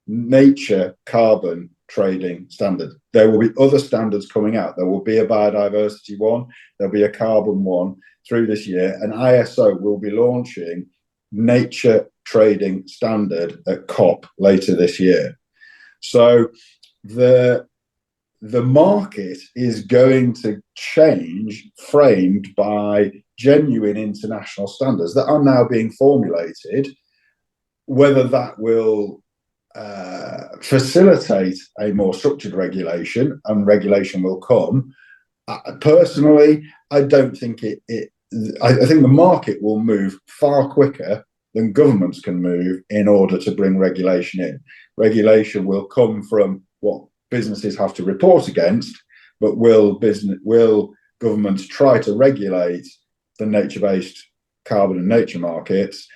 nature carbon trading standard. There will be other standards coming out. There will be a biodiversity one, there'll be a carbon one through this year, and ISO will be launching nature trading standard at COP later this year. So the market is going to change, framed by genuine international standards that are now being formulated. Whether that will facilitate a more structured regulation, and regulation will come. Personally, I don't think I think the market will move far quicker than governments can move in order to bring regulation in. Regulation will come from what businesses have to report against, but will governments try to regulate the nature-based carbon and nature markets?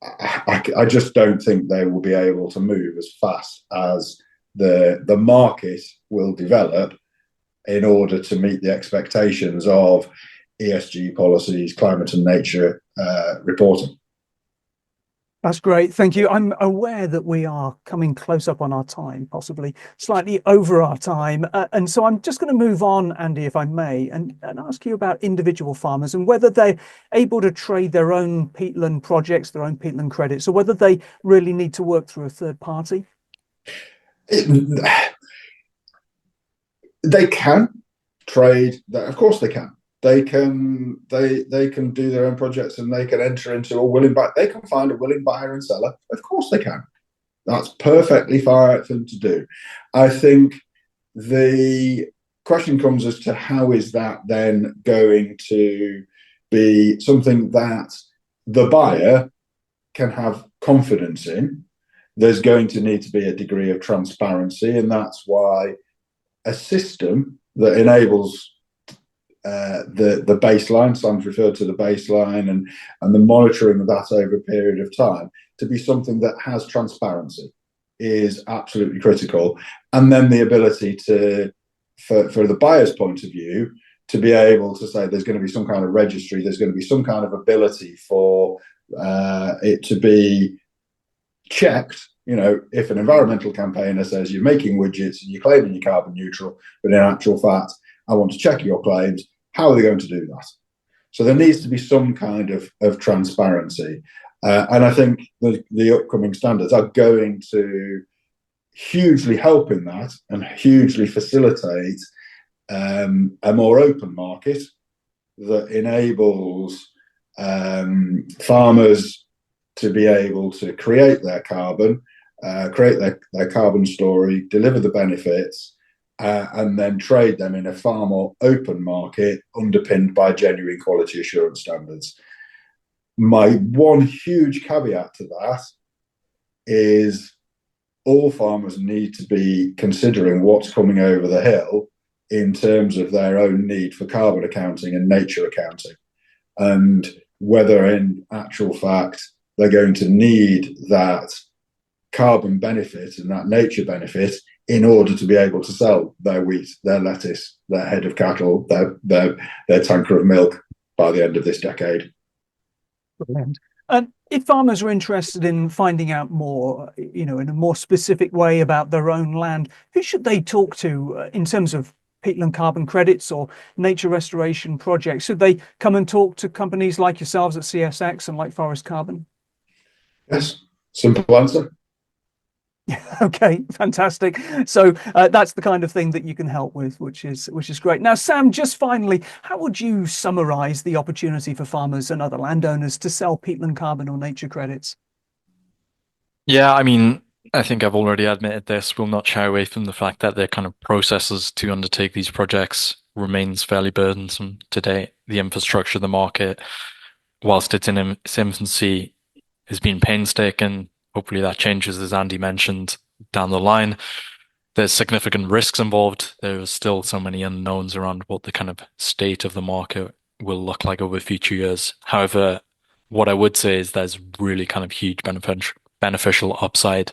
I just don't think they will be able to move as fast as the market will develop in order to meet the expectations of ESG policies, climate and nature reporting. That's great. Thank you. I'm aware that we are coming close up on our time, possibly slightly over our time. And so I'm just going to move on, Andy, if I may, and ask you about individual farmers and whether they're able to trade their own peatland projects, their own peatland credits, or whether they really need to work through a third party. They can trade. Of course they can. They can do their own projects, and they can enter into a willing buyer. They can find a willing buyer and seller. Of course they can. That's perfectly fine for them to do. I think the question comes as to how is that then going to be something that the buyer can have confidence in. There's going to need to be a degree of transparency, and that's why a system that enables the baseline, Sam's referred to the baseline, and the monitoring of that over a period of time to be something that has transparency is absolutely critical. And then the ability to, for the buyer's point of view, to be able to say there's going to be some kind of registry, there's going to be some kind of ability for it to be checked. You know, if an environmental campaigner says you're making widgets and you're claiming you're carbon neutral, but in actual fact, I want to check your claims, how are they going to do that? So there needs to be some kind of transparency. And I think the upcoming standards are going to hugely help in that and hugely facilitate a more open market that enables farmers to be able to create their carbon, create their carbon story, deliver the benefits, and then trade them in a far more open market underpinned by genuine quality assurance standards. My one huge caveat to that is all farmers need to be considering what's coming over the hill in terms of their own need for carbon accounting and nature accounting, and whether in actual fact they're going to need that carbon benefit and that nature benefit in order to be able to sell their wheat, their lettuce, their head of cattle, their tanker of milk by the end of this decade. Brilliant. And if farmers are interested in finding out more, you know, in a more specific way about their own land, who should they talk to in terms of peatland carbon credits or nature restoration projects? Should they come and talk to companies like yourselves at CSX and like Forest Carbon? Yes, simple answer. Okay, fantastic. So that's the kind of thing that you can help with, which is great. Now, Sam, just finally, how would you summarize the opportunity for farmers and other landowners to sell peatland carbon or nature credits? Yeah, I mean, I think I've already admitted this. We'll not shy away from the fact that the kind of processes to undertake these projects remains fairly burdensome today. The infrastructure of the market, whilst it's in its infancy, has been painstaking. Hopefully that changes, as Andy mentioned, down the line. There's significant risks involved. There's still so many unknowns around what the kind of state of the market will look like over future years. However, what I would say is there's really kind of huge beneficial upside,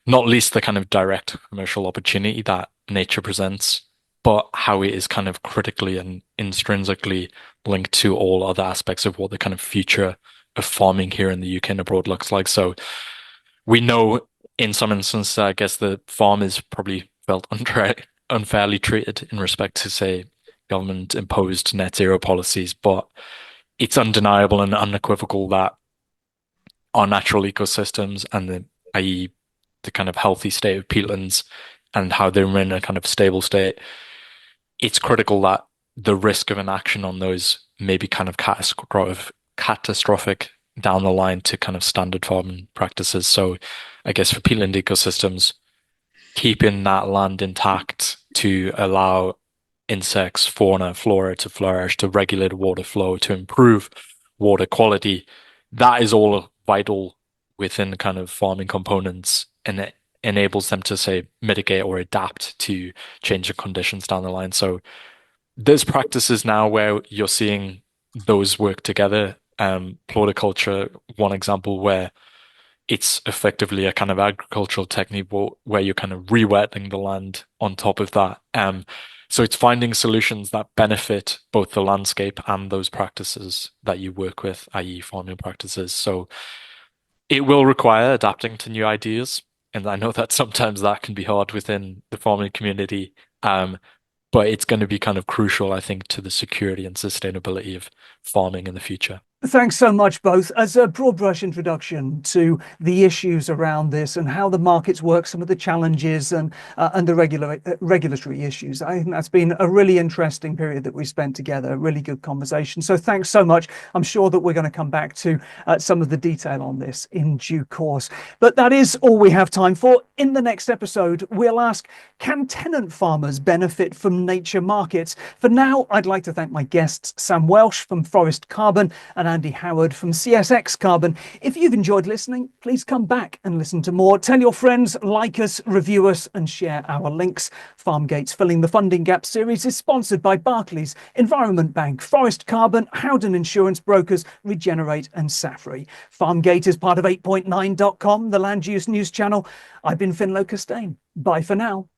not least the kind of direct commercial opportunity that nature presents but how it is kind of critically and intrinsically linked to all other aspects of what the kind of future of farming here in the UK and abroad looks like. So we know in some instances, I guess the farm is probably felt unfairly treated in respect to, say, government imposed net zero policies, but it's undeniable and unequivocal that our natural ecosystems and i.e. the kind of healthy state of peatlands and how they're in a kind of stable state, it's critical that the risk of inaction on those may be kind of catastrophic down the line to kind of standard farming practices. So I guess for peatland ecosystems, keeping that land intact to allow insects, fauna, flora to flourish, to regulate water flow, to improve water quality, that is all vital within the kind of farming components, and it enables them to, say, mitigate or adapt to changing conditions down the line. So there's practices now where you're seeing those work together. Ploriculture, one example where it's effectively a kind of agricultural technique where you're kind of re-wetting the land on top of that. So it's finding solutions that benefit both the landscape and those practices that you work with, i.e. farming practices. So it will require adapting to new ideas. And I know that sometimes that can be hard within the farming community. But it's going to be kind of crucial, I think, to the security and sustainability of farming in the future. Thanks so much, both. As a broad brush introduction to the issues around this and how the markets work, some of the challenges and the regulatory issues, I think that's been a really interesting period that we spent together. A really good conversation. So thanks so much. I'm sure that we're going to come back to some of the detail on this in due course. But that is all we have time for. In the next episode, we'll ask, can tenant farmers benefit from nature markets? For now, I'd like to thank my guests, Sam Welsh from Forest Carbon and Andy Howard from CSX Carbon. If you've enjoyed listening, please come back and listen to more. Tell your friends, like us, review us, and share our links. Farmgate's Filling the Funding Gap series is sponsored by Barclays, Environment Bank, Forest Carbon, Howden Insurance Brokers, Regenerate, and Safri. Farmgate is part of 8.9.com, the land use news channel. I've been ffinlo Costain. Bye for now.